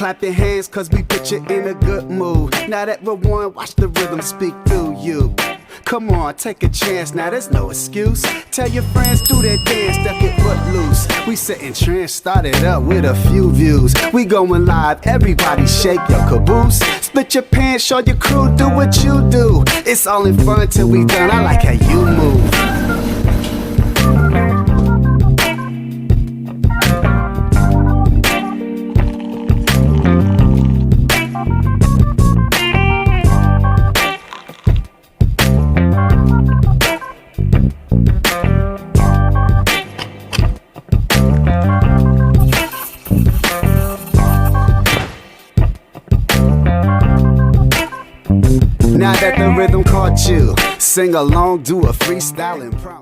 Clap your hands cause we put you in a good mood. Now that we're one, watch the rhythm speak through you. Come on, take a chance, now there's no excuse. Tell your friends, do that dance, that get foot loose. We sitting trance, started up with a few views. We going live, everybody shake your caboose. Split your pants, show your crew, do what you do. It's all in fun till we done, I like how you move. Now that the rhythm caught you, sing along, do a freestyle impromptu.